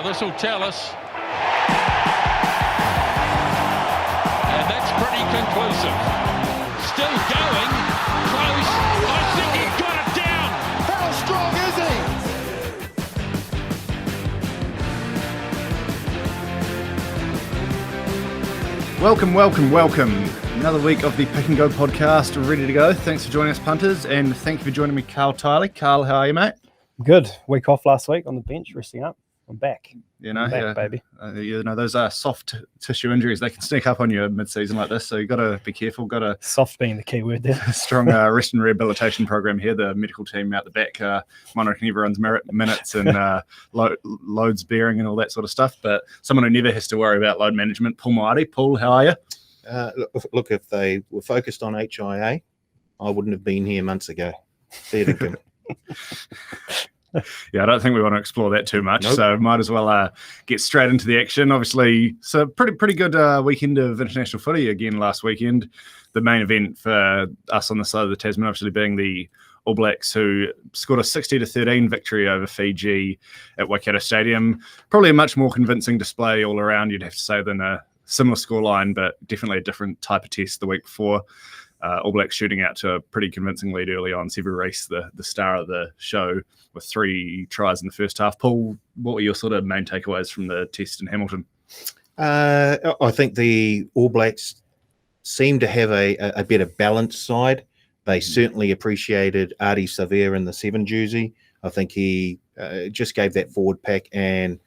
Now this will tell us. And that's pretty conclusive. Still going. Close. I think he got it down. How strong is he? Welcome. Another week of the Pick and Go podcast ready to go. Thanks for joining us, punters, and thank you for joining me, Carl Tiley. Carl, how are you, mate? Good. Week off last week on the bench, resting up. I'm back. I'm back, baby. Those are soft tissue injuries. They can sneak up on you mid-season like this, so you got to be careful. Got a soft being the key word there. Strong rest and rehabilitation program here. The medical team out the back monitoring everyone's minutes and loads bearing and all that sort of stuff. But someone who never has to worry about load management, Paul Moati. Paul, how are you? Look, if they were focused on HIA, I wouldn't have been here months ago. Fair dinkum. Yeah, I don't think we want to explore that too much, Nope. So might as well get straight into the action. Obviously, so pretty good weekend of international footy again last weekend. The main event for us on the side of the Tasman obviously being the All Blacks, who scored a 60-13 victory over Fiji at Waikato Stadium. Probably a much more convincing display all around, you'd have to say, than a similar scoreline, but definitely a different type of test the week before. All Blacks shooting out to a pretty convincing lead early on. Sevu Reece, the star of the show, with 3 tries in the first half. Paul, what were your sort of main takeaways from the test in Hamilton? I think the All Blacks seem to have a better balanced side. They certainly appreciated Ardie Savea in the 7 jersey. I think he just gave that forward pack and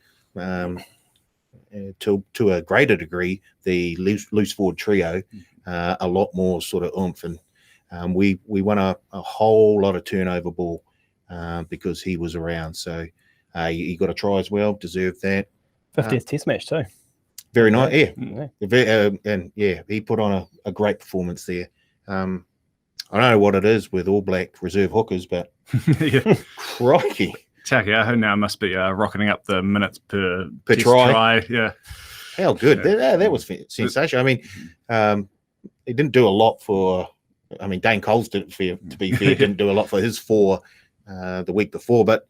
to a greater degree, the loose forward trio a lot more sort of oomph. And we won a whole lot of turnover ball because he was around. So he got a try as well, deserved that. 50th test match too. Very nice, yeah. Yeah. He put on a great performance there. I don't know what it is with All Black reserve hookers, but Yeah. crikey. Takiaho now must be rocketing up the minutes per test try. Yeah. How good. That was sensational. I mean, he didn't do a lot for – I mean, Dane Coles, to be fair, didn't do a lot for his 4 the week before, but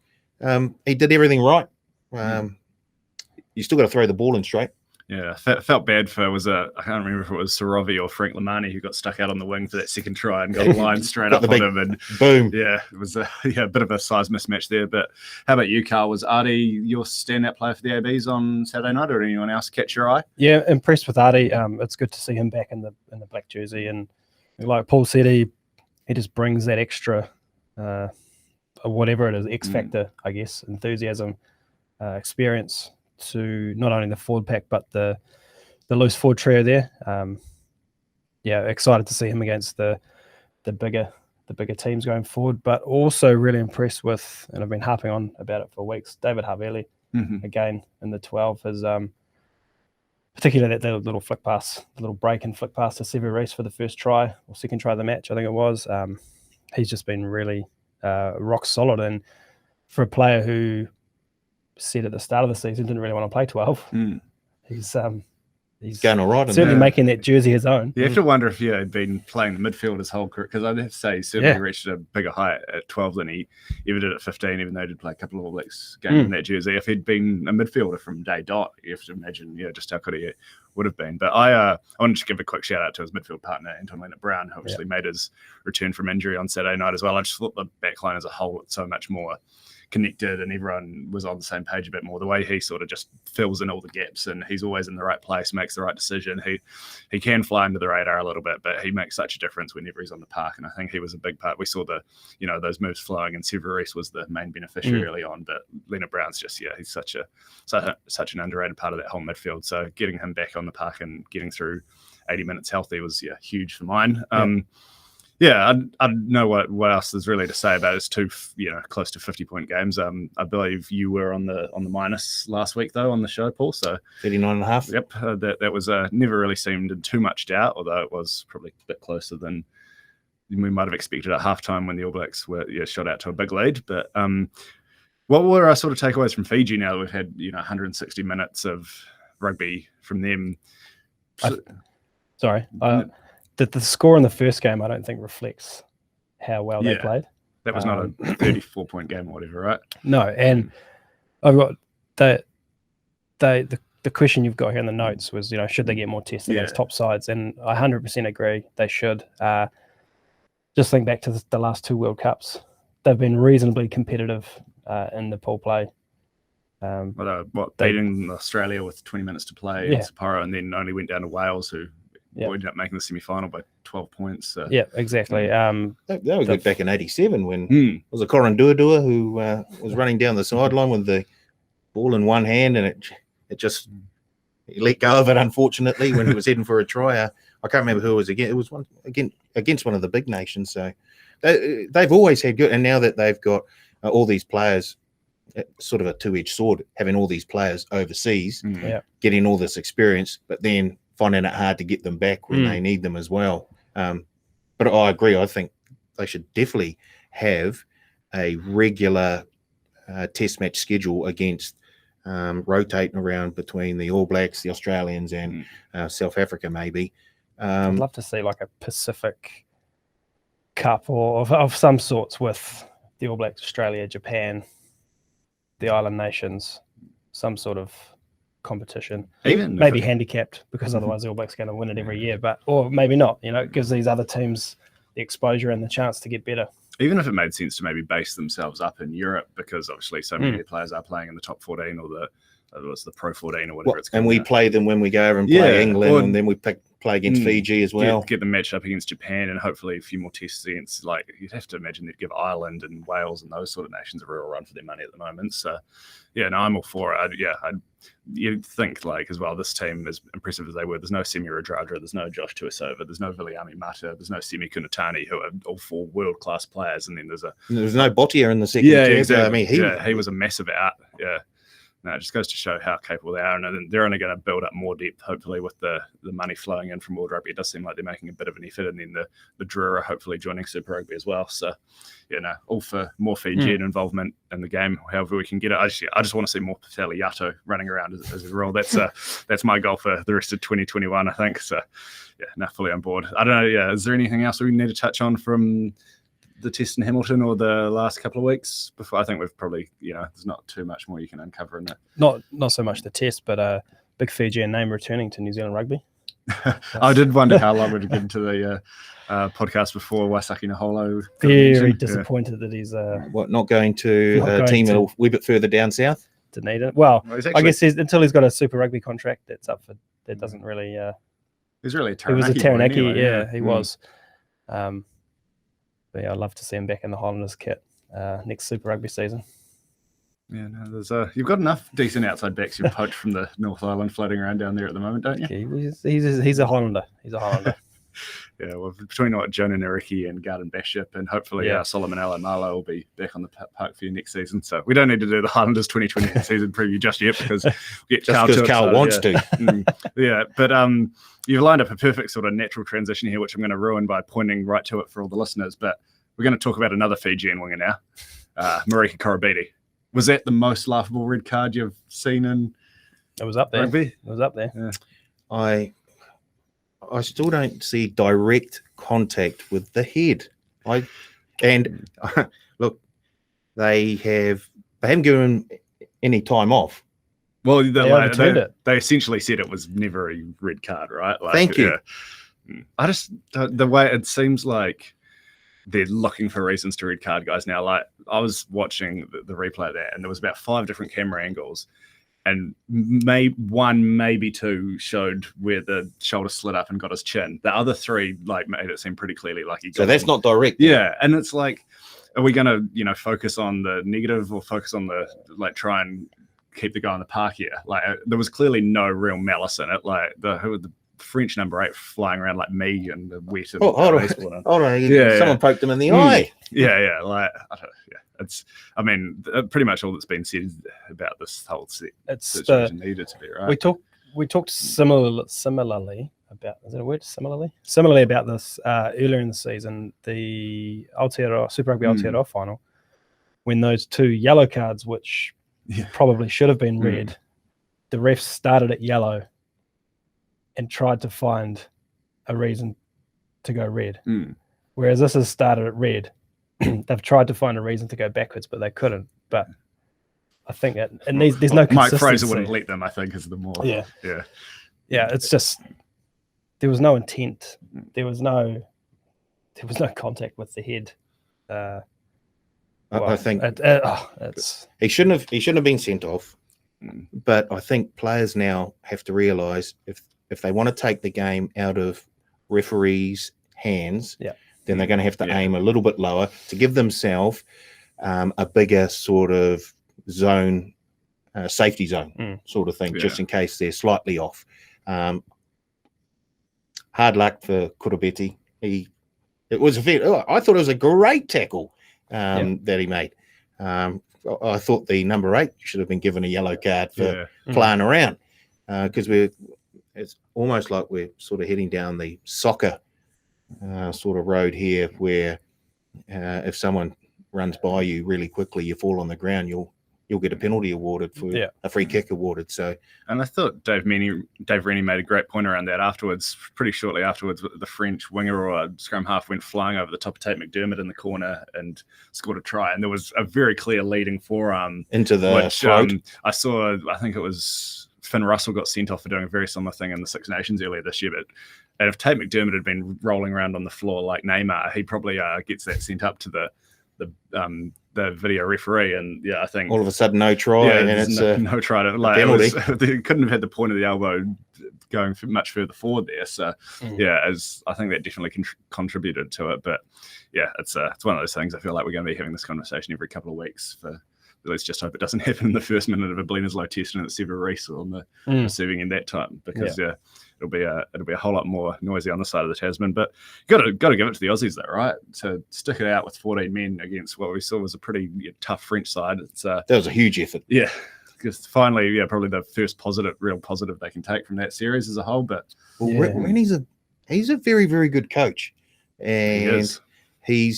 he did everything right. You still got to throw the ball in straight. Yeah, felt bad for, I can't remember if it was Sorovi or Frank Lamani who got stuck out on the wing for that second try and got a line straight up on him. And boom. Yeah, it was a bit of a size mismatch there. But how about you, Carl? Was Ardie your standout player for the ABs on Saturday night, or did anyone else catch your eye? Yeah, impressed with Ardie. It's good to see him back in the black jersey. And like Paul said, he just brings that extra, whatever it is, X factor, I guess, enthusiasm, experience to not only the forward pack but the loose forward trio there. Excited to see him against the bigger teams going forward, but also really impressed with, and I've been harping on about it for weeks, David Havili again in the 12 is particularly that little flick pass, the little break and flick pass to Sevu Reece for the first try or second try of the match, I think it was. He's just been really rock solid, and for a player who said at the start of the season didn't really want to play 12. He's going all right. Certainly making that jersey his own. You have to wonder if he had been playing the midfield his whole career, because I'd have to say he certainly reached a bigger height at 12 than he ever did at 15, even though he did play a couple of All Blacks games in that jersey. If he'd been a midfielder from day dot, you have to imagine just how good he would have been. But I wanted to give a quick shout out to his midfield partner, Anton Leonard-Brown, who obviously made his return from injury on Saturday night as well. I just thought the backline as a whole looked so much more connected and everyone was on the same page a bit more. The way he sort of just fills in all the gaps, and he's always in the right place, makes the right decision. He can fly under the radar a little bit, but he makes such a difference whenever he's on the park, and I think he was a big part. We saw those moves flowing, and Sevu Reece was the main beneficiary early on, but Leonard Brown's just he's such an underrated part of that whole midfield. So getting him back on the park and getting through 80 minutes healthy was huge for mine. I don't know what else there's really to say about it. It's 2 close to 50-point games. I believe you were on the minus last week though on the show, Paul. So 39.5. Yep, that was never really seemed in too much doubt, although it was probably a bit closer than we might have expected at halftime when the All Blacks were shot out to a big lead. But what were our sort of takeaways from Fiji now that we've had 160 minutes of rugby from them? The score in the first game, I don't think reflects how well they played. That was not a 34-point game or whatever, right? No, and I've got that the question you've got here in the notes was, should they get more tests against top sides? And I 100% agree they should. Just think back to the last 2 World Cups. They've been reasonably competitive in the pool play. Beating Australia with 20 minutes to play in Sapporo, and then only went down to Wales, who ended up making the semi-final by 12 points. So. Yeah, exactly. They were good back in '87 when it was a Corin Duadua who was running down the sideline with the ball in one hand, and it just he let go of it, unfortunately, when he was heading for a try. I can't remember who it was again. It was one against one of the big nations. So they've always had good, and now that they've got all these players, sort of a two-edged sword, having all these players overseas, getting all this experience, but then finding it hard to get them back when they need them as well. But I agree. I think they should definitely have a regular test match schedule against rotating around between the All Blacks, the Australians, and South Africa, maybe. I'd love to see like a Pacific Cup or of some sorts with the All Blacks, Australia, Japan, the island nations, some sort of competition. Even maybe handicapped, because otherwise the All Blacks are going to win it every year, or maybe not. It gives these other teams the exposure and the chance to get better. Even if it made sense to maybe base themselves up in Europe, because obviously so many players are playing in the top 14 or the Pro 14 or whatever it's called. And we play them when we go over and play England, and then we play against Fiji as well. Get them matched up against Japan, and hopefully a few more tests against, like, you'd have to imagine they'd give Ireland and Wales and those sort of nations a real run for their money at the moment. So, I'm all for it. You'd think, like, as well, this team, as impressive as they were, there's no Semi Radradra, there's no Josh Tuisova, there's no Viliami Mata, there's no Semi Kunatani, who are all 4 world-class players, and then there's no Bottier in the second team. Exactly. I mean, he was a massive out. No, it just goes to show how capable they are, and they're only going to build up more depth, hopefully, with the money flowing in from World Rugby. It does seem like they're making a bit of an effort, and then the Drua hopefully joining Super Rugby as well. So, all for more Fijian involvement in the game, however we can get it. I just want to see more Pafali Yato running around as a role. That's my goal for the rest of 2021, I think. So, fully on board. I don't know. Is there anything else we need to touch on from the test in Hamilton or the last couple of weeks? Before, I think we've probably, there's not too much more you can uncover in it. Not so much the test, but big Fijian name returning to New Zealand rugby. I did wonder how long we'd get into the podcast before Waisaki Naholo. Very disappointed that he's not going to a team a wee bit further down south. Dunedin. Well, I guess until he's got a Super Rugby contract, that's up for. That doesn't really. He's really a Taranaki. He was a Taranaki. Anyway, he was. But I'd love to see him back in the Highlanders kit next Super Rugby season. Yeah, no, there's you've got enough decent outside backs you've poached from the North Island floating around down there at the moment, don't you? He's a Highlander. He's a Highlander. Well, between Jonah Nariki and Garden Bishop, and hopefully Solomon Alamalo will be back on the park for you next season. So we don't need to do the Highlanders 2020 season preview just yet, because we get Carl wants to. But you've lined up a perfect sort of natural transition here, which I'm going to ruin by pointing right to it for all the listeners. But we're going to talk about another Fijian winger now, Marika Korobidi. Was that the most laughable red card you've seen in It was up there. rugby? It was up there. Yeah. I still don't see direct contact with the head. Look, they haven't given any time off. Well, it. They essentially said it was never a red card, right? Like, Thank you. I just the way it seems like they're looking for reasons to red card guys now. Like, I was watching the replay of that, and there was about 5 different camera angles, and maybe 2 showed where the shoulder slid up and got his chin. The other 3 made it seem pretty clearly like he got. So that's not direct. Yeah, and it's like, are we going to focus on the negative or focus on the try and keep the guy in the park here? Like, there was clearly no real malice in it. Like the French number 8 flying around like me and the wet. Hold on. Someone poked him in the eye. It's. I mean, pretty much all that's been said about this whole situation needed to be right. We talked similarly about. Is that a word? Similarly about this earlier in the season, the Aotearoa Super Rugby Aotearoa final, when those 2 yellow cards, which probably should have been red, the refs started at yellow and tried to find a reason to go red. Whereas this has started at red. They've tried to find a reason to go backwards, but they couldn't. But I think there's no Mike consistency. Fraser wouldn't let them, I think, is the more. Yeah. Yeah. It's just there was no intent. There was no contact with the head. I think it's he shouldn't have been sent off. But I think players now have to realise if they want to take the game out of referees' hands, then they're going to have to aim a little bit lower to give themselves a bigger sort of zone, safety zone sort of thing, just in case they're slightly off. Hard luck for Kurabeti. I thought it was a great tackle that he made. I thought the number 8 should have been given a yellow card for playing around, because it's almost like we're sort of heading down the soccer sort of road here, where if someone runs by you really quickly, you fall on the ground, you'll get a penalty awarded for a free kick awarded. So, and I thought Dave Rennie made a great point around that afterwards. Pretty shortly afterwards, the French winger or scrum half went flying over the top of Tate McDermott in the corner and scored a try. And there was a very clear leading forearm into the throat. I saw. I think it was Finn Russell got sent off for doing a very similar thing in the Six Nations earlier this year. But if Tate McDermott had been rolling around on the floor like Neymar, he probably gets that sent up to the video referee, and I think all of a sudden no try, and it's no try to penalty. They couldn't have had the point of the elbow going much further forward there. So as I think that definitely contributed to it. But it's one of those things. I feel like we're going to be having this conversation every couple of weeks. Let's just hope it doesn't happen in the first minute of a Bledisloe test and it's Sever Reese on the receiving end that time, because it'll be a whole lot more noisy on the side of the Tasman. But got to give it to the Aussies though, right? To stick it out with 14 men against what we saw was a pretty tough French side. That was a huge effort. Yeah, because finally, probably the first real positive they can take from that series as a whole. But Rennie's he's a very, very good coach, and he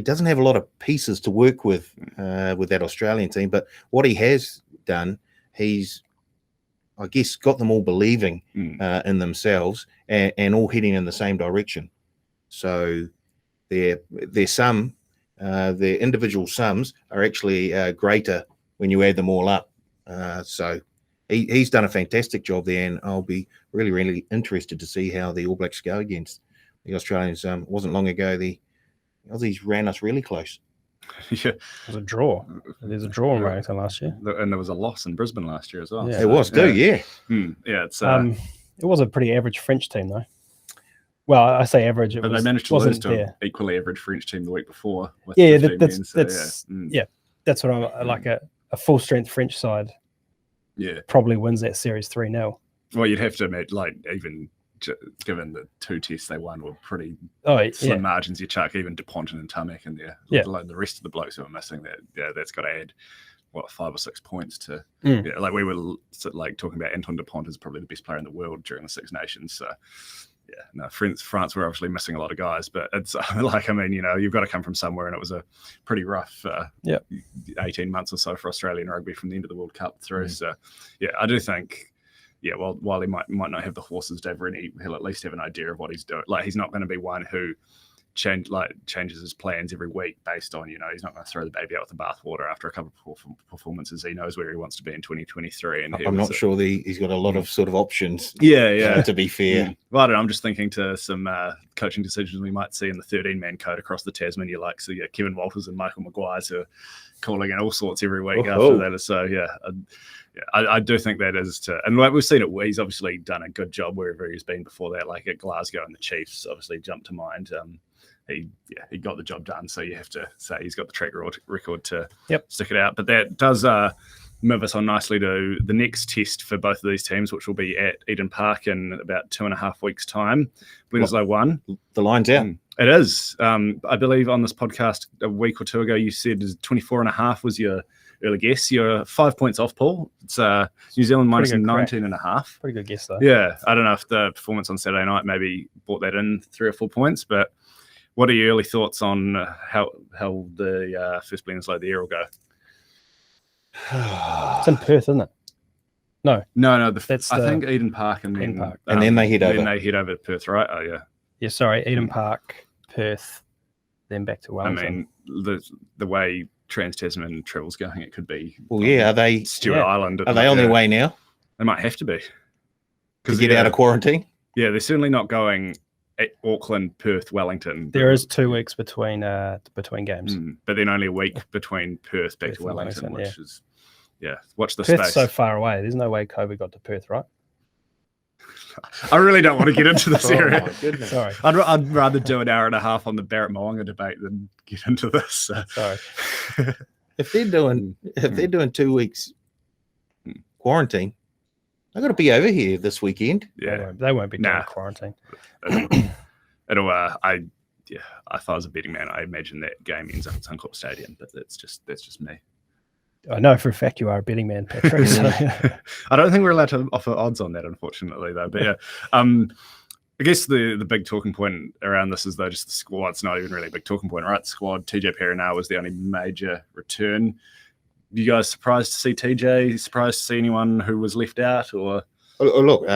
doesn't have a lot of pieces to work with that Australian team, but what he has done, he's, I guess, got them all believing in themselves and all heading in the same direction. So their individual sums are actually greater when you add them all up. So he's done a fantastic job there, and I'll be really, really interested to see how the All Blacks go against the Australians. It wasn't long ago the Aussies ran us really close. It was a draw. There's a draw in Wellington last year, and there was a loss in Brisbane last year as well. It was too. It's it was a pretty average French team though. Well, I say average. But they managed to lose to an equally average French team the week before. With that's what I like. A full strength French side, probably wins that series 3-0. Well, you'd have to admit, even given the 2 tests they won were pretty slim margins, you chuck even DuPont and Tamek in there, let alone the rest of the blokes who are missing. That's got to add 5 or 6 points to. We were talking about Antoine DuPont is probably the best player in the world during the Six Nations. So France were obviously missing a lot of guys, but it's you've got to come from somewhere, and it was a pretty rough 18 months or so for Australian rugby from the end of the World Cup through. So I do think. While he might not have the horses, Dave Rennie, he'll at least have an idea of what he's doing. He's not going to be one who changes his plans every week based on, he's not going to throw the baby out with the bathwater after a couple of performances. He knows where he wants to be in 2023. And I'm not sure he's got a lot of sort of options. To be fair. Well, I don't know, I'm just thinking to some coaching decisions we might see in the 13-man code across the Tasman. Kevin Walters and Michael Maguire's who are calling in all sorts every week after that. So, I do think that is and we've seen it. He's obviously done a good job wherever he's been before that, like at Glasgow, and the Chiefs obviously jumped to mind. He got the job done, so you have to say he's got the track record to stick it out. But that does move us on nicely to the next test for both of these teams, which will be at Eden Park in about 2.5 weeks' time. Bledisloe won. The line's out. It is. I believe on this podcast a week or two ago you said 24.5 was your early guess. You're 5 points off, Paul. It's New Zealand minus 19.5. Pretty good guess, though. Yeah. I don't know if the performance on Saturday night maybe brought that in 3 or 4 points, but what are your early thoughts on how the first Bledisloe the year will go? It's in Perth, isn't it? No. I think Eden Park and then Park. And then they head over. Then they head over to Perth, right? Oh, yeah. Yeah, sorry. Eden Park, Perth, then back to Wellington. I mean, the way Trans-Tasman travels going, it could be. Well, yeah, are they Stewart Island? Are they on their way now? They might have to be. To get out of quarantine? Yeah, they're certainly not going at Auckland, Perth, Wellington. There is 2 weeks between games. But then only a week between Perth back to Wellington, which is, watch the Perth's space. so far away. There's no way COVID got to Perth, right? I really don't want to get into this area. My goodness. Sorry. I'd rather do an hour and a half on the Barrett Moanga debate than get into this. So. Sorry. If they're doing 2 weeks quarantine, I got to be over here this weekend. Yeah, They won't be doing quarantine. It'll. If I was a betting man, I imagine that game ends up at Suncorp Stadium. But that's just me. I know for a fact you are a betting man, Patrick. So. I don't think we're allowed to offer odds on that, unfortunately, though. But yeah, I guess the big talking point around this is though just the squad. It's not even really a big talking point, right? The squad. TJ Perenara was the only major return. You guys surprised to see TJ? Surprised to see anyone who was left out? Or Look,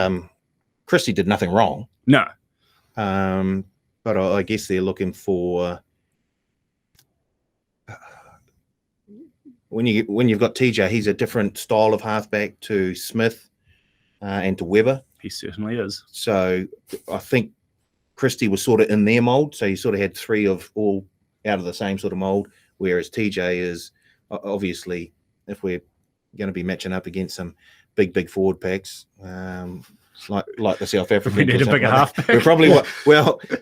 Christie did nothing wrong. No. But I guess they're looking for when you've got TJ, he's a different style of halfback to Smith and to Weber. He certainly is. So I think Christie was sort of in their mold. So you sort of had 3 of all out of the same sort of mold, whereas TJ is obviously, if we're going to be matching up against some big forward packs, like the South Africans, we need a bigger halfback. We're probably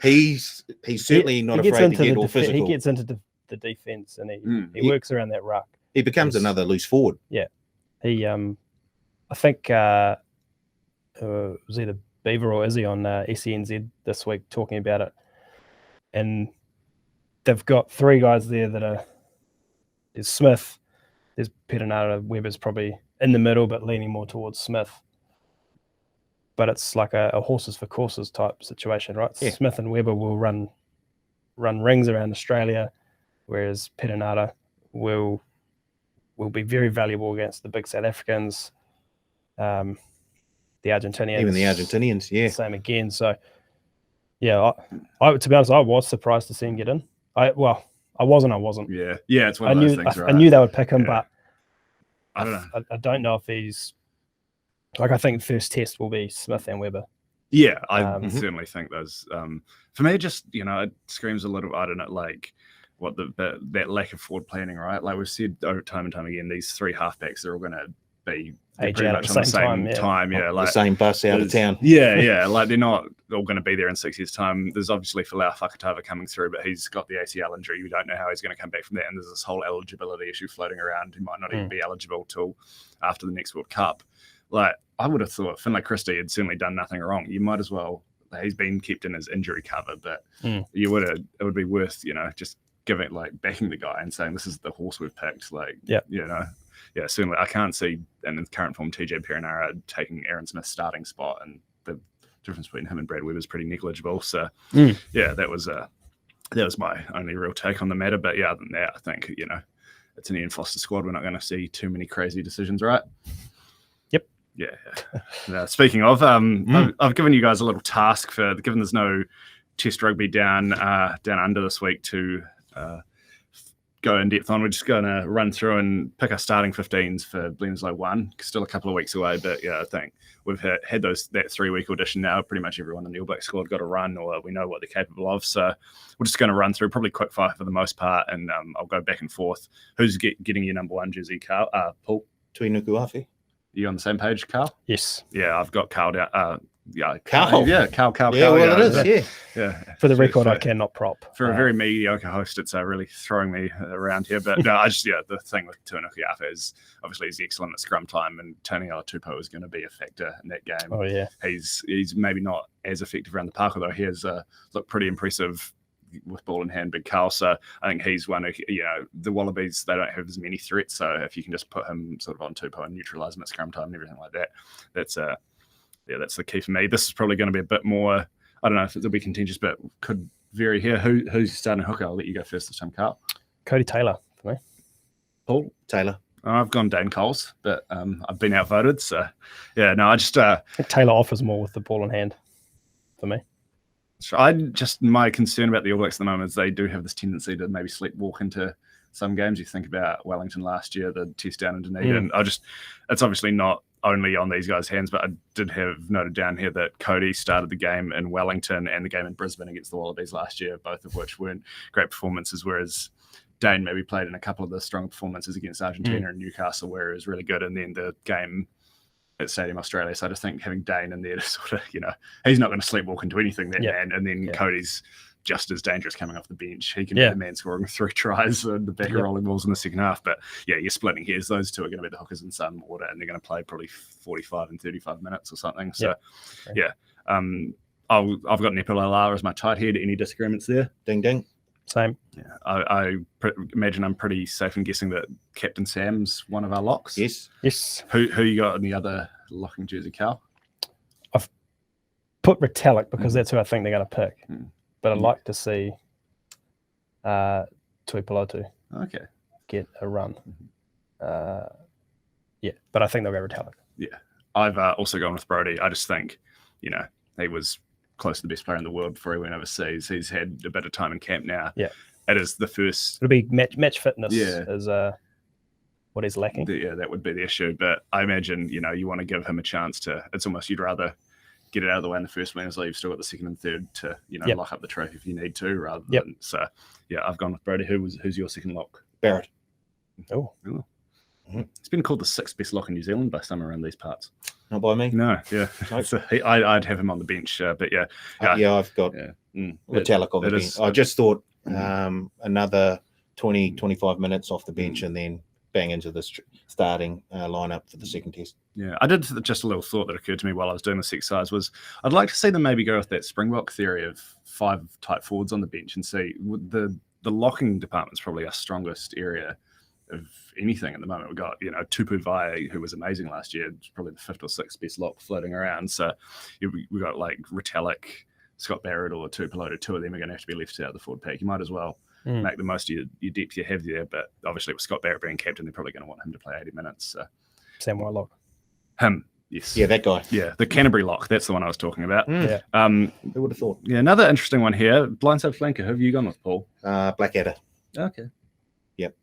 he's certainly not afraid to get all physical. He gets into the defense and he works around that ruck. He becomes another loose forward. Yeah, he I think was either Beaver or Izzy on SENZ this week talking about it, and they've got 3 guys there that are. There's Smith, there's Perenara, Weber's probably in the middle but leaning more towards Smith. But it's like a horses for courses type situation, right? Yeah. Smith and Weber will run rings around Australia, whereas Perenara will be very valuable against the big South Africans, the Argentinians. Even the Argentinians, yeah. Same again. So, yeah, I to be honest, I was surprised to see him get in. I wasn't. Yeah, it's one of those things, right? I knew they would pick him, but I don't know. I don't know if he's like. I think the first test will be Smith and Weber. Yeah, I certainly think those. For me, just it screams a little. I don't know, like what that lack of forward planning, right? Like we've said over time and time again, these 3 halfbacks are all going to be pretty much on the same time. Yeah, like the same bus out of town. Yeah, like they're not all going to be there in 6 years' time. There's obviously Falau Fakatava coming through, but he's got the ACL injury. We don't know how he's going to come back from that, and there's this whole eligibility issue floating around. He might not even be eligible till after the next World Cup. Like I would have thought Finlay Christie had certainly done nothing wrong. You might as well. He's been kept in his injury cover, but it would be worth just backing the guy and saying this is the horse we've picked. Certainly I can't see in the current form TJ Perenara taking Aaron Smith's starting spot, and the difference between him and Brad Weber is pretty negligible. So that was my only real take on the matter. But other than that, I think it's an Ian Foster squad. We're not going to see too many crazy decisions, right? Yep. Yeah. Now, speaking of, I've given you guys a little task given there's no Test rugby down under this week to go in depth on. We're just going to run through and pick our starting 15s for Bledisloe 1. Still a couple of weeks away, but I think we've had that 3-week audition now. Pretty much everyone in the All Black squad got a run, or we know what they're capable of. So we're just going to run through probably quick fire for the most part, and I'll go back and forth. Who's getting your number 1 jersey, Carl? Paul? Tuinuku Afi. You on the same page, Carl? Yes. Yeah, I've got Carl down. Carl. Yeah, Carl. Yeah, well, it is. Yeah. For the record, I cannot prop. For a very mediocre host, it's really throwing me around here. But no, the thing with Tuinuku Afi is obviously he's excellent at scrum time, and Tony Alatupo is going to be a factor in that game. Oh yeah. He's maybe not as effective around the park, although he has looked pretty impressive with ball in hand, big Carl. So I think he's one who, the Wallabies, they don't have as many threats. So if you can just put him sort of on Tupo and neutralise him at scrum time and everything like that, that's the key for me. This is probably going to be a bit more, I don't know if it'll be contentious, but could vary here. Who's starting hooker? I'll let you go first this time, Carl. Cody Taylor for me. Paul Taylor. I've gone Dane Coles, but I've been outvoted. So, I just... I think Taylor offers more with the ball in hand for me. My concern about the All Blacks at the moment is they do have this tendency to maybe sleepwalk into some games. You think about Wellington last year, the test down in Dunedin. It's obviously not only on these guys' hands, but I did have noted down here that Cody started the game in Wellington and the game in Brisbane against the Wallabies last year, both of which weren't great performances, whereas Dane maybe played in a couple of the strong performances against Argentina and Newcastle, where it was really good, and then the game at Stadium Australia. So I just think having Dane in there to sort of, he's not going to sleepwalk into anything, that man, and then Cody's just as dangerous coming off the bench. He can be the man scoring 3 tries and the back of rolling balls in the second half. But you're splitting hairs. Those two are going to be the hookers in some order, and they're going to play probably 45 and 35 minutes or something. So, I've got Nepalala as my tight head. Any disagreements there? Ding, ding. Same. Yeah, I imagine I'm pretty safe in guessing that Captain Sam's one of our locks. Yes. Who you got in the other locking jersey, Cal? I've put Retallick because that's who I think they're going to pick. But I'd like to see Tuipulotu get a run. But I think they'll go Retallick. Yeah. I've also gone with Brody. I just think, he was close to the best player in the world before he went overseas. He's had a bit of time in camp now. Yeah. It is the first. It'll be match fitness is what he's lacking. That would be the issue. But I imagine, you want to give him a chance to, it's almost you'd rather get it out of the way in the first winners league. You've still got the second and third to, lock up the trophy if you need to, rather than, I've gone with Brody. Who's your second lock? Barrett. Oh. It's been called the 6th best lock in New Zealand by some around these parts. Not by me. No, so I'd have him on the bench, but I've got Retallick on the bench. I just thought another 20, 25 minutes off the bench and then bang into the starting lineup for the second test. Yeah, I did just a little thought that occurred to me while I was doing this exercise was I'd like to see them maybe go with that Springbok theory of 5 tight forwards on the bench and see the locking department's probably our strongest area of anything at the moment. We've got, Tupu Vai, who was amazing last year, probably the 5th or 6th best lock floating around. So we've got like Retallick, Scott Barrett, or Tuipulotu. 2 of them are going to have to be left out of the forward pack. You might as well make the most of your depth you have there. But obviously with Scott Barrett being captain, they're probably going to want him to play 80 minutes. So. Sam Whitelock. Him, yes. Yeah, that guy. Yeah, the Canterbury lock. That's the one I was talking about. Yeah. Who would have thought? Yeah, another interesting one here. Blindside flanker. Who have you gone with, Paul? Blackadder. Okay. Yep.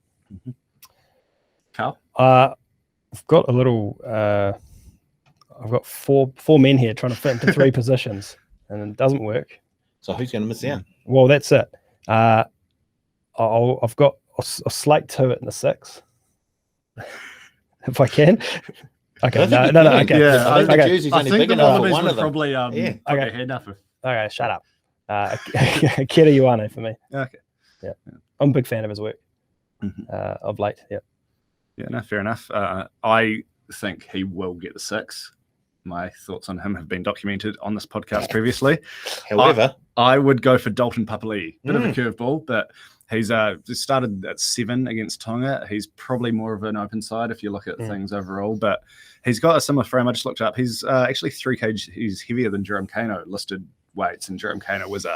Carl? I've got a little. I've got four men here trying to fit into 3 positions, and it doesn't work. So who's going to miss out? Well, that's it. I've got a slate 2 in the 6 if I can. Okay, no. Okay, yeah. I think the jersey's only big enough for one of them. Probably okay, enough of. Okay, shut up. Kira Ioane for me. Okay. Yeah, I'm a big fan of his work of late. Yeah. Yeah, no, fair enough. I think he will get the 6. My thoughts on him have been documented on this podcast previously. However, I would go for Dalton Papali'i. Bit of a curveball, but he's started at 7 against Tonga. He's probably more of an open side if you look at things overall, but he's got a similar frame. I just looked up. He's actually 3 kg. He's heavier than Jerome Kano listed weights, and Jerome Kano was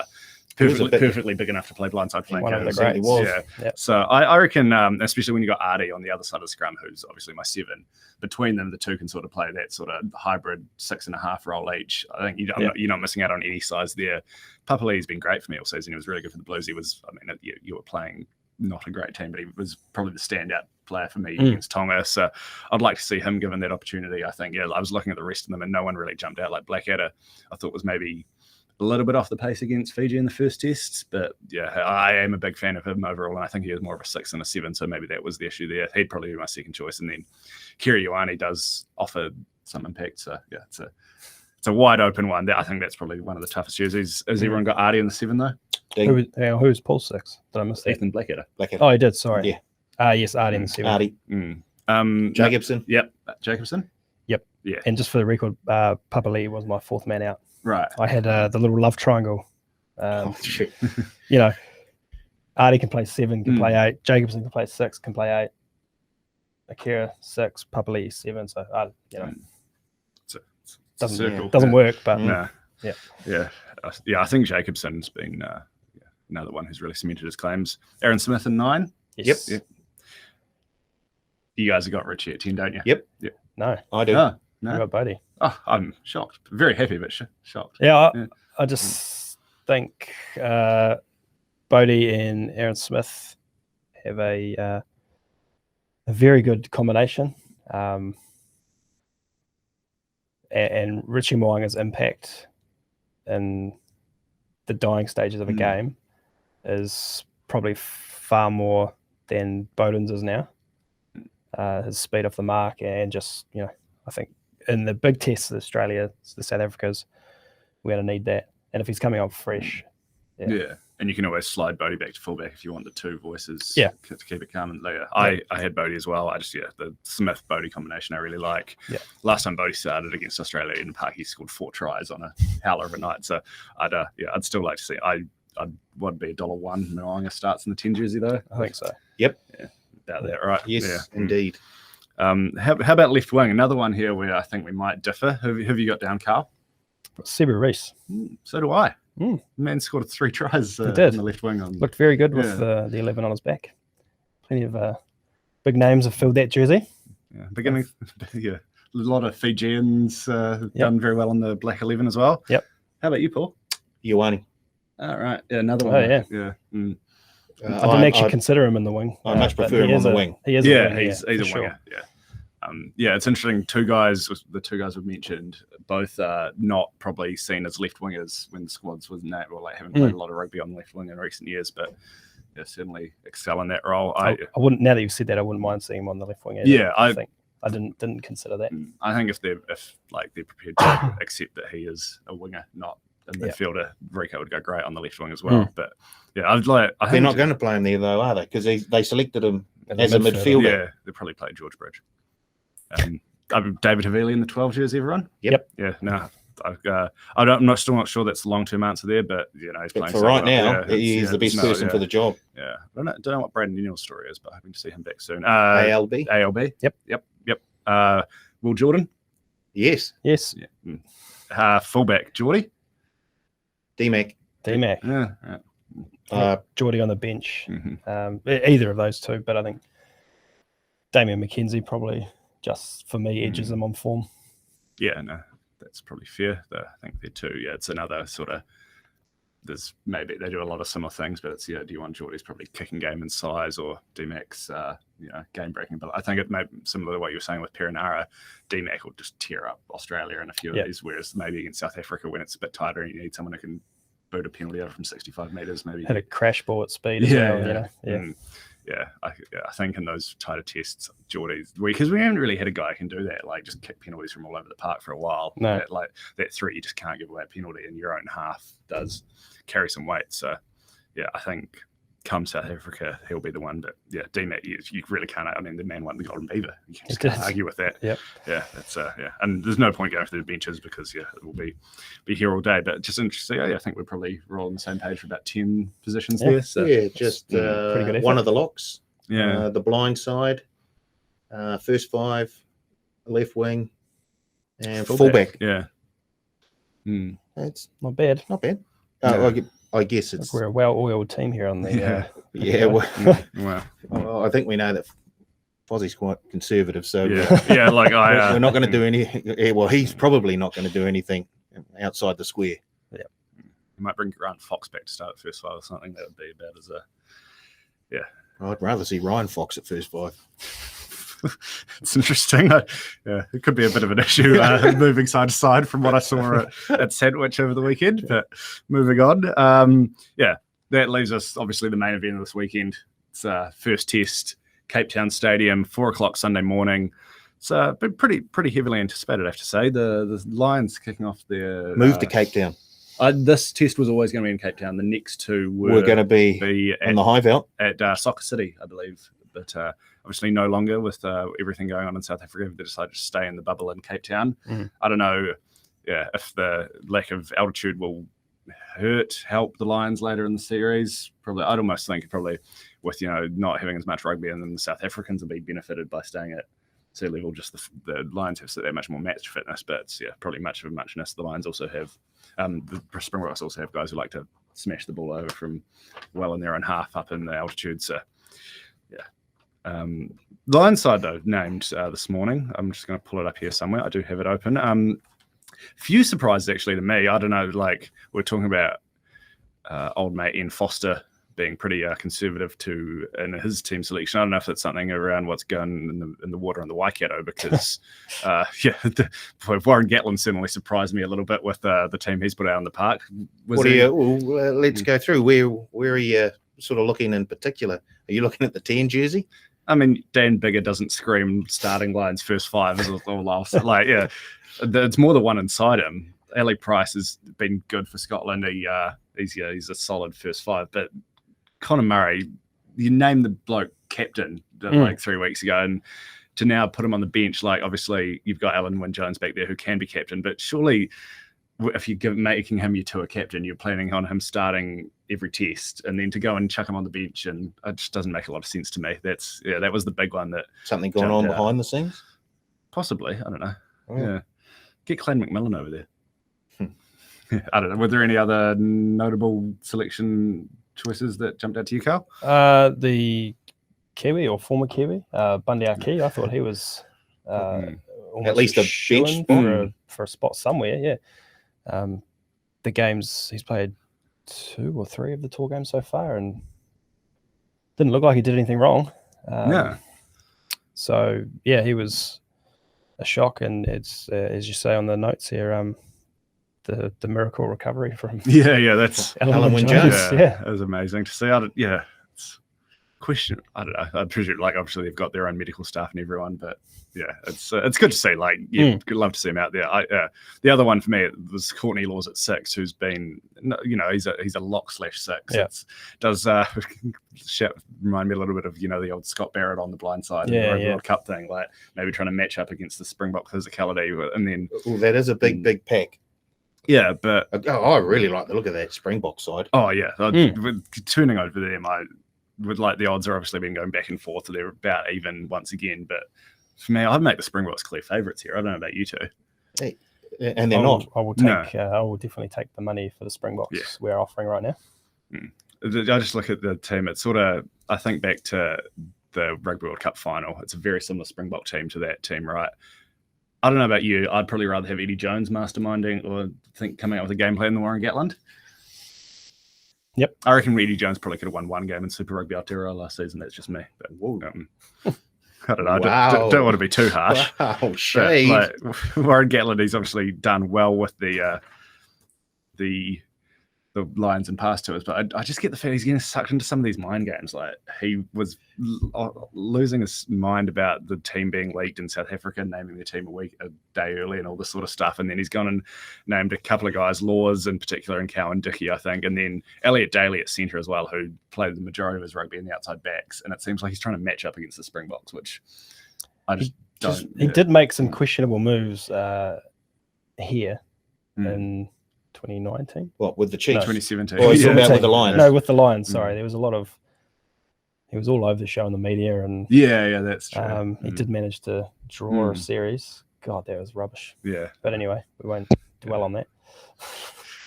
perfectly big enough to play blindside flanker. One of the greats. Yeah. Yep. So I reckon, especially when you got Artie on the other side of the scrum, who's obviously my 7, between them, the 2 can sort of play that sort of hybrid 6.5 role each. I think you're not missing out on any size there. Papali'i's been great for me all season. He was really good for the Blues. He was, you were playing not a great team, but he was probably the standout player for me against Tonga. So I'd like to see him given that opportunity. I think, I was looking at the rest of them and no one really jumped out. Like Blackadder, I thought was maybe a little bit off the pace against Fiji in the first test, but I am a big fan of him overall, and I think he is more of a 6 than a 7, so maybe that was the issue there. He'd probably be my second choice, and then Kira Ioane does offer some impact, so it's a wide open one. I think that's probably one of the toughest jerseys. Has everyone got Artie in the 7 though? Who's Paul's 6? Did I miss that? Ethan Blackadder. Oh, he did, sorry. Yeah. Yes, Artie in the 7. Artie. Jacobson. Yep, Jacobson. Yep. Yeah. And just for the record, Papali'i was my 4th man out. Right. I had the little love triangle. Artie can play 7, can play 8. Jacobson can play 6, can play 8. Akira 6, Papali'i 7. So doesn't work, but I think Jacobson's been another one who's really cemented his claims. Aaron Smith in 9. Yes. Yep. You guys have got Richie at 10, don't you? Yep. No, I do. No. I got Bodie. Oh, I'm shocked. Very happy, but shocked. Yeah, I just think Bodie and Aaron Smith have a very good combination. And Richie Mo'unga's impact in the dying stages of a game is probably far more than Bowden's is now. His speed off the mark and just, I think in the big tests of Australia, the South Africas, we're going to need that. And if he's coming on fresh. Yeah. And you can always slide Bodie back to fullback if you want the two voices to keep it calm. And I had Bodie as well. the Smith-Bodie combination I really like. Yeah. Last time Bodie started against Australia in the park, he scored 4 tries on a howler of a night. So I'd still like to see. I'd would be $1 Mo'unga starts in the 10 jersey though. I think so. Yep. Yeah. About that, right? Yes, indeed. How about left wing? Another one here where I think we might differ. Who have you got down, Carl? Sebu Reece. So do I. The man scored 3 tries in the left wing. Looked very good with the 11 on his back. Plenty of big names have filled that jersey. Yeah, beginning. A lot of Fijians done very well on the black 11 as well. Yep. How about you, Paul? Ioane. All right. Yeah, another one. Oh, yeah. I didn't actually consider him in the wing. I much prefer him on the wing. He is a winger, he's a winger. Yeah. It's interesting. The two guys we've mentioned, both not probably seen as left wingers when the squads wasn't that, or haven't played a lot of rugby on the left wing in recent years, but certainly excel in that role. I wouldn't. Now that you've said that, I wouldn't mind seeing him on the left wing. I think I didn't consider that. I think if they're prepared to accept that he is a winger, not a midfielder, Rico would go great on the left wing as well. But I think they're not going to play him there though, are they? Because they selected him as a midfielder. Yeah, they probably played George Bridge. David Havili in the 12 jersey, everyone? Yep. Yeah, no. I'm still not sure that's the long-term answer there, but he's playing for right now. He's the best person for the job. Yeah, I don't know what Braden Daniel's story is, but hoping to see him back soon. ALB. Yep. Will Jordan? Yes. Yeah. Fullback Geordie. D-Mac. Yeah. Geordie on the bench. Either of those two, but I think Damian McKenzie probably just for me edges them on form. Yeah, no, that's probably fair. I think they're two. Yeah, it's another sort of. There's maybe they do a lot of similar things, but it's do you want Geordie's probably kicking game in size or D-Mac's game breaking? But I think it may be similar to what you were saying with Perinara. D-Mac will just tear up Australia in a few of these, whereas maybe against South Africa when it's a bit tighter and you need someone who can boot a penalty over from 65 metres, maybe had a crash ball at speed as well. I think in those tighter tests, Geordie's because we haven't really had a guy who can do that, like just kick penalties from all over the park for a while. No. That threat, you just can't give away a penalty, and your own half does carry some weight. So, I think come South Africa, he'll be the one. But D-Mac, you really can't. I mean, the man won the Golden Beaver. You just can't argue with that. Yep. Yeah, that's and there's no point going through the benches because it will be here all day. But just interesting. I think we're probably all on the same page for about 10 positions there. So just pretty good effort. One of the locks. Yeah, the blind side, first 5, left wing, and fullback. Yeah, it's not bad. Not bad. Yeah. I guess it's we're a well-oiled team here on the. Well, I think we know that Fozzie's quite conservative, so we're not going to do any. Well, he's probably not going to do anything outside the square. Yeah, you might bring Grant Fox back to start at first 5 or something. That would be about as a. Yeah, I'd rather see Ryan Fox at first 5. It's interesting. It could be a bit of an issue moving side to side from what I saw at Sandwich over the weekend. But moving on, that leaves us obviously the main event of this weekend. It's first test, Cape Town Stadium, 4:00 Sunday morning. It's been pretty heavily anticipated, I have to say. The Lions kicking off their move to Cape Town. This test was always going to be in Cape Town. The next two were going to be on the high veld at Soccer City, I believe. But obviously no longer with everything going on in South Africa. They decided to stay in the bubble in Cape Town. I don't know if the lack of altitude will help the Lions later in the series. Probably, I'd almost think probably with not having as much rugby, and then the South Africans will be benefited by staying at sea level. Just the Lions have that much more match fitness, but it's probably much of a muchness. The Lions also have the Springboks also have guys who like to smash the ball over from well in their own half up in the altitude. So the Lions side though named this morning. I'm just going to pull it up here somewhere. I do have it open. Few surprises actually to me. I don't know. Like we're talking about old mate Ian Foster being pretty conservative in his team selection. I don't know if that's something around what's going in the water on the Waikato, because Warren Gatland certainly surprised me a little bit with the team he's put out in the park. Let's go through where are you sort of looking in particular? Are you looking at the 10 jersey? I mean, Dan Bigger doesn't scream starting lines first five as all last. Like, yeah, it's more the one inside him. Ali Price has been good for Scotland. He's a solid first five. But Conor Murray, you named the bloke captain like 3 weeks ago, and to now put him on the bench, like obviously you've got Alan Wynne-Jones back there who can be captain, but surely if you're making him your tour captain, you're planning on him starting every test, and then to go and chuck him on the bench, and it just doesn't make a lot of sense to me. That was the big one. That something going on behind the scenes, possibly. I don't know. Yeah, get Clan McMillan over there. I don't know. Were there any other notable selection choices that jumped out to you, Carl? The Kiwi or former Kiwi, Bundy Aki. I thought he was at least a bench for a spot somewhere. Yeah. The games he's played 2 or 3 of the tour games so far, and didn't look like he did anything wrong. So yeah, he was a shock, and it's as you say on the notes here, the miracle recovery from that's Alan Wynne-Jones. Yeah, it was amazing to see. It's question. I don't know. I appreciate, like, obviously they've got their own medical staff and everyone, but yeah, it's good to see. Like, good love to see him out there. The other one for me was Courtney Laws at 6, who's been, he's a lock /6. Yeah. It does remind me a little bit of the old Scott Barrett on the blind side in the World Cup thing, like maybe trying to match up against the Springbok physicality, and then that is a big pack. Yeah, but I really like the look of that Springbok side. Oh yeah, turning over them, I would like the odds are obviously been going back and forth, so they're about even once again. But for me, I'd make the Springboks clear favourites here. I don't know about you two. Hey, and they're not. I will take. I will definitely take the money for the Springboks we're offering right now. I just look at the team. It's sort of, I think back to the Rugby World Cup final. It's a very similar Springbok team to that team, right? I don't know about you. I'd probably rather have Eddie Jones masterminding or coming up with a game plan than Warren Gatland. Yep. I reckon Eddie Jones probably could have won one game in Super Rugby Aotearoa last season. That's just me. But, I don't know. Wow. Don't want to be too harsh. Wow, shade. Like, Warren Gatland, he's obviously done well with the Lions and past tours, but I just get the feeling he's getting sucked into some of these mind games. Like, he was losing his mind about the team being leaked in South Africa, naming their team a day early and all this sort of stuff. And then he's gone and named a couple of guys, Laws in particular, and Cowan Dickey, I think, and then Elliot Daly at centre as well, who played the majority of his rugby in the outside backs. And it seems like he's trying to match up against the Springboks, which I just don't. He did make some questionable moves here in 2019. What, with the Chiefs? 2017. Or he's talking about with the Lions? No, with the Lions. Sorry, there was a lot of. He was all over the show in the media, and yeah, that's true. He did manage to draw a series. God, that was rubbish. Yeah, but anyway, we won't dwell on that.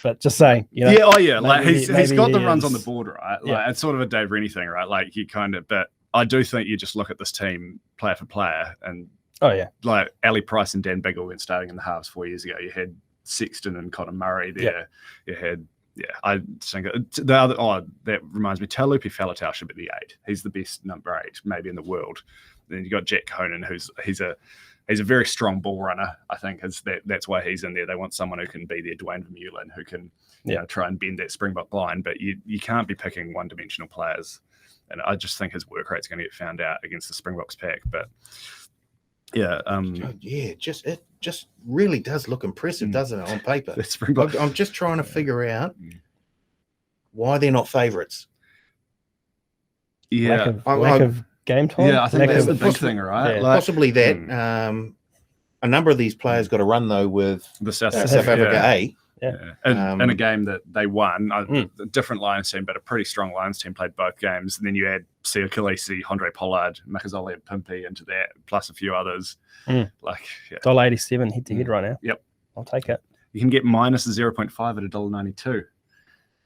But just saying, like he's got the runs on the board, right? Like it's sort of a Dave Rennie thing, right? Like he kind of, but I do think you just look at this team player for player, and like Ali Price and Dan Biggle went starting in the halves 4 years ago. You had Sexton and Conor Murray there. You had, I think the other. Oh, that reminds me, Talupi Faletau should be the 8. He's the best number 8, maybe in the world. Then you got Jack Conan, he's a very strong ball runner. I think that's why he's in there. They want someone who can be their Dwayne Vermeulen, who can try and bend that Springbok line. But you can't be picking one-dimensional players. And I just think his work rate's going to get found out against the Springboks pack. But it just really does look impressive, doesn't it, on paper? I'm just trying to figure out why they're not favourites. Yeah, lack of game time. Yeah, I think that's the big thing, right? Yeah. Possibly that. A number of these players got a run though with the South Africa A. Yeah. In a game that they won, a different Lions team, but a pretty strong Lions team played both games. And then you add Sia Khaleesi, Andre Pollard, Makazole and Pimpy into that, plus a few others. $1.87 head-to-head right now. Yep. I'll take it. You can get minus 0.5 at $1.92,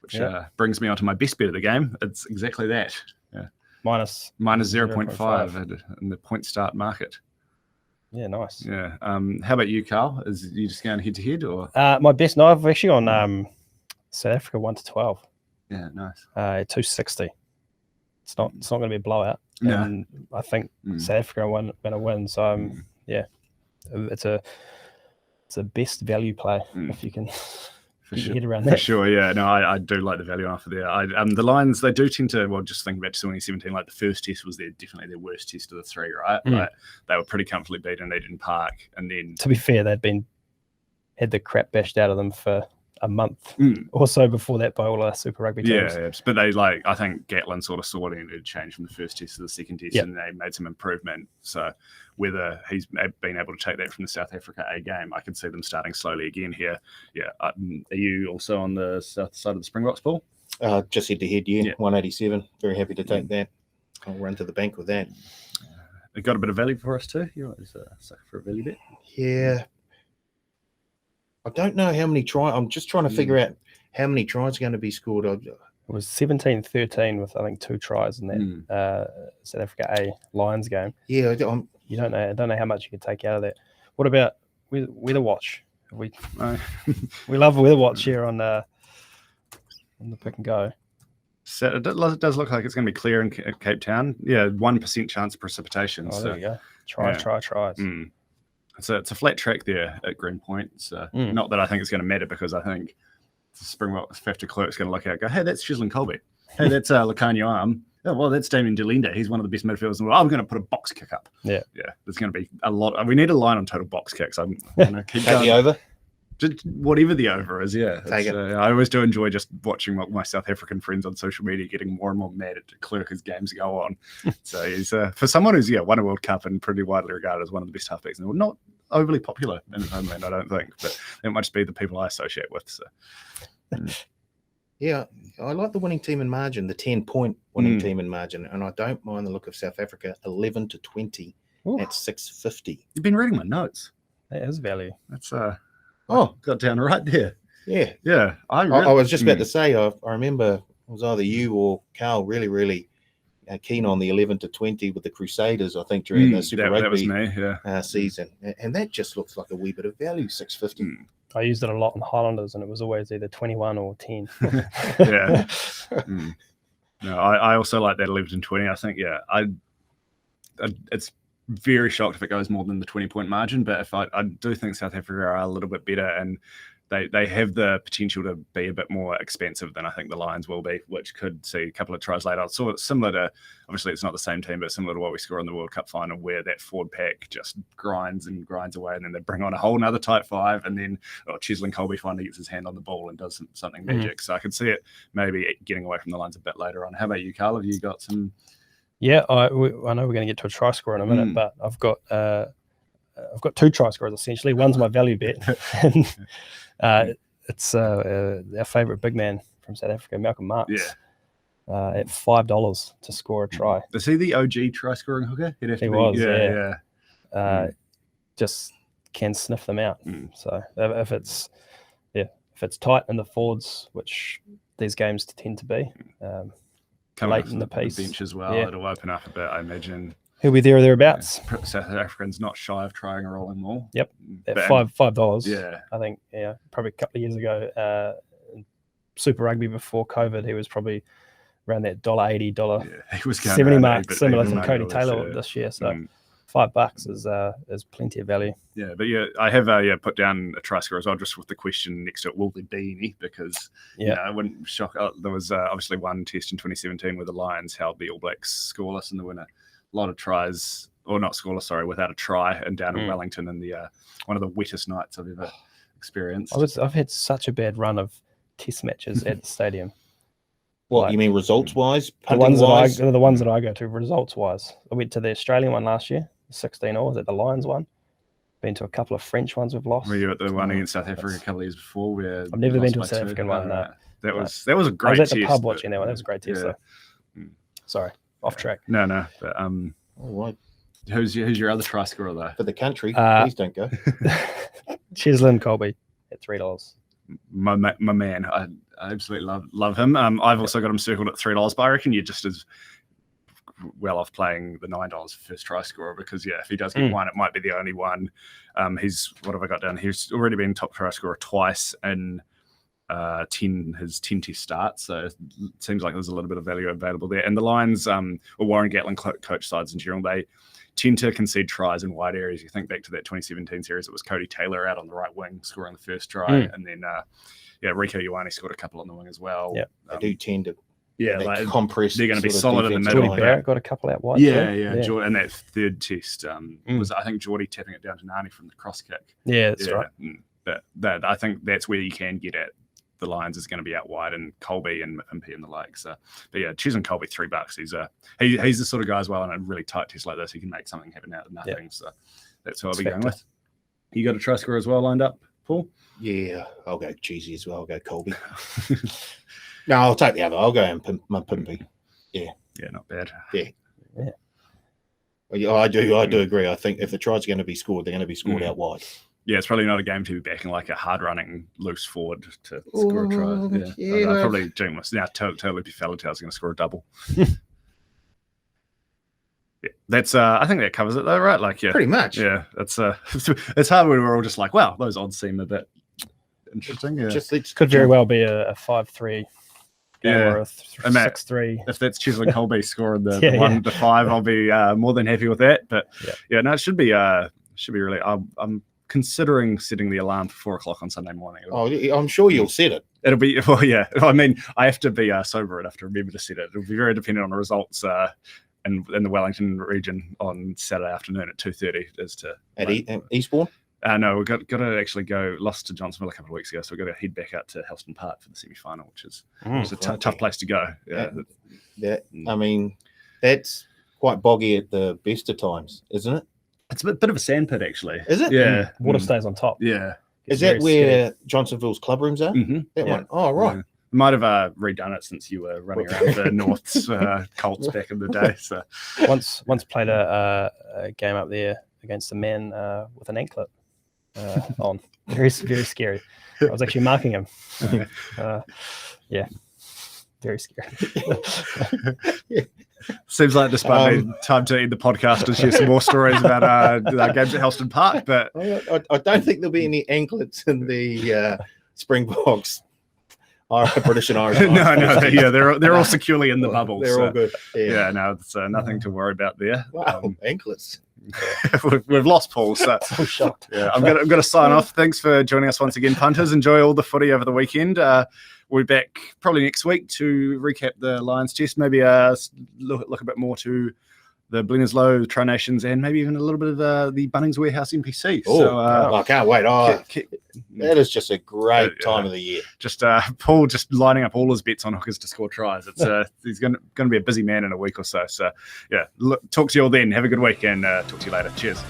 which brings me on to my best bet of the game. It's exactly that. Yeah. Minus 0.5 in the point start market. Yeah, nice. Yeah. How about you, Carl? Is you just going head to head or? My best. No, I've actually on South Africa 1-12. Yeah, nice. At 260. It's not going to be a blowout. No. And I think South Africa are going to win. So it's a best value play if you can get your head around that. For sure, yeah. No, I do like the value on offer there. The Lions, they do tend to, well, just thinking back to 2017, like the first test was definitely their worst test of the three, right? Like they were pretty comfortably beaten at Eden Park. And then, to be fair, they'd had the crap bashed out of them for a month or so before that by all our Super Rugby teams. Yeah, but they I think Gatlin sort of saw it and changed from the first test to the second test, and they made some improvement. So whether he's been able to take that from the South Africa A game, I can see them starting slowly again here. Yeah, are you also on the south side of the Springboks pool? Just head to head, 187. Very happy to take that. I'll run to the bank with that. It got a bit of value for us too. You're always sucker for a value bet. Yeah. I don't know how many tries. I'm just trying to figure out how many tries are going to be scored. It was 17-13 with, I think, 2 tries in that South Africa A Lions game. Yeah, you don't know. I don't know how much you can take out of that. What about Weather Watch? We love Weather Watch here on the Pick and Go. So it does look like it's going to be clear in Cape Town. Yeah, 1% chance of precipitation. Oh, there you go. Tries. It's a flat track there at Greenpoint. So not that I think it's going to matter, because I think Springboks Faf de Klerk's going to look out and go, hey, that's Shislin Colby. Hey, that's Laconia Arm. Oh, well, that's Damien Delenda. He's one of the best midfielders in the world. I'm going to put a box kick up. Yeah. There's going to be a lot. We need a line on total box kicks. I'm going to keep going. Take the over? Just whatever the over is, yeah. Take it. I always do enjoy just watching my South African friends on social media getting more and more mad at de Klerk as games go on. So he's, for someone who's won a World Cup and pretty widely regarded as one of the best halfbacks in the world, not overly popular in his homeland, I don't think, but that might just be the people I associate with. So. Yeah, I like the winning team in margin, the 10-point winning team in margin, and I don't mind the look of South Africa 11-20 at 650. You've been reading my notes. That is value. That's got down right there. Yeah. I was just about to say, I remember it was either you or Carl really keen on the 11-20 with the Crusaders, I think, during the Super Rugby that was me, season. And that just looks like a wee bit of value, 650. I used it a lot in Highlanders, and it was always either 21 or 10. Yeah. No, I also like that 11-20. I think, it's very shocked if it goes more than the 20-point margin, but if I do think South Africa are a little bit better, and they have the potential to be a bit more expensive than I think the Lions will be, which could see a couple of tries later. It's sort of similar to, obviously it's not the same team, but similar to what we saw in the World Cup final, where that forward pack just grinds away, and then they bring on a whole nother tight five, and then Cheslin Colby finally gets his hand on the ball and does something magic. So I could see it maybe getting away from the Lions a bit later on. How about you, Carl? Have you got some? Yeah, I know we're going to get to a try score in a minute, but I've got 2 try scores essentially. One's my value bet, and it's our favourite big man from South Africa, Malcolm Marx. At $5 to score a try. Is he the OG try scoring hooker? He was. Just can sniff them out. So if it's tight in the forwards, which these games tend to be, late in the piece, the bench as well, it'll open up a bit, I imagine. He'll be there or thereabouts. South Africans not shy of trying a rolling maul. Yep, at $5. Yeah, I think probably a couple of years ago, Super Rugby before COVID, he was probably around that $1.80, he was $70 mark, similar to Cody Taylor this year. So $5 is plenty of value. Yeah, but I have put down a try score as well, just with the question next to it: will there be any? Because I wouldn't shock. There was obviously one test in 2017 where the Lions held the All Blacks scoreless in the winner. A lot of tries, or not scoreless, sorry, without a try, and down in Wellington, in the one of the wettest nights I've ever experienced. I've had such a bad run of test matches at the stadium. What, you mean results-wise? The ones that I go to, results-wise. I went to the Australian one last year, 16-0. Was it the Lions one? Been to a couple of French ones we've lost. Were you at the one against South Africa a couple of years before? Where I've never been to a South African one. No. That was a great test. I was at the pub watching that one. That was a great test. Sorry, off track. No. But, all right. Who's your other try scorer though? For the country, please don't go. Cheslin Colby at $3. My man, I absolutely love him. I've also got him circled at $3, but I reckon you're just as well off playing the $9 first try scorer, because if he does get one, it might be the only one. He's, what have I got down? He's already been top try scorer twice in his 10 test starts. So it seems like there's a little bit of value available there. And the Lions, or Warren Gatland coach sides in general, they tend to concede tries in wide areas. You think back to that 2017 series, it was Cody Taylor out on the right wing scoring the first try, and then Rico Ioane scored a couple on the wing as well. Yeah, they do tend to. Yeah, like compress. They're going to be solid in the defense. middle. Jordy Barrett got a couple out wide. Yeah. And that third test was, I think, Geordie tapping it down to Nani from the cross kick. Yeah, that's right. That I think that's where you can get at. The Lions is going to be out wide, and Colby and Mapimpi and the like. So, but yeah, choosing Colby $3. He's the sort of guy as well in a really tight test like this. He can make something happen out of nothing. Yeah. So that's who I'll be going with. You got a try scorer as well lined up, Paul? Yeah, I'll go cheesy as well. I'll go Colby. No, I'll take the other. I'll go Mapimpi. Yeah, not bad. Yeah. Well, yeah, I do agree. I think if the tries are going to be scored, they're going to be scored out wide. Yeah, it's probably not a game to be backing like a hard-running loose forward to score a try. Yeah, I'm probably doing this now. Totally Faletau's going to score a double. Yeah, that's. I think that covers it though, right? Like, yeah, pretty much. Yeah, it's hard when we're all just like, wow, those odds seem a bit interesting. Yeah, it could very well be a 5-3. Or a 6-3. If that's Chesley Colby scoring the 1-5, I'll be more than happy with that. But no, it should be really. I'm considering setting the alarm for 4:00 on Sunday morning. I'm sure you'll set it. It'll be, well, yeah. I mean, I have to be sober enough to remember to set it. It'll be very dependent on the results in the Wellington region on Saturday afternoon at 2:30 as to at Eastbourne. No, we've got to actually go. Lost to Johnsonville a couple of weeks ago, so we've got to head back out to Helston Park for the semi-final, which is a tough place to go. Yeah, I mean, that's quite boggy at the best of times, isn't it? It's a bit of a sandpit, actually. Is it? Yeah. Water stays on top. Yeah. Is that where Johnsonville's club rooms are? Mm-hmm. That one? Oh, right. Yeah. Might have redone it since you were running around the North's Colts back in the day. So once played a game up there against a man with an anklet on. Very, very scary. I was actually marking him. Very scary. Seems like this might be time to end the podcast and share some more stories about games at Helston Park. But I don't think there'll be any anklets in the Springboks. British and Irish. No, they're all securely in the bubble. They're all good. Yeah, no, it's nothing to worry about there. Wow, anklets. We've lost Paul, so I'm shocked. Yeah, I'm gonna sign off. Thanks for joining us once again, punters. Enjoy all the footy over the weekend. We'll be back probably next week to recap the Lions test, maybe look a bit more to the Bledisloe Tri Nations, and maybe even a little bit of the Bunnings Warehouse NPC. I can't wait. That is just a great time of the year. Just Paul just lining up all his bets on hookers to score tries. It's he's going to be a busy man in a week or so. So yeah, talk to you all then. Have a good week and talk to you later. Cheers.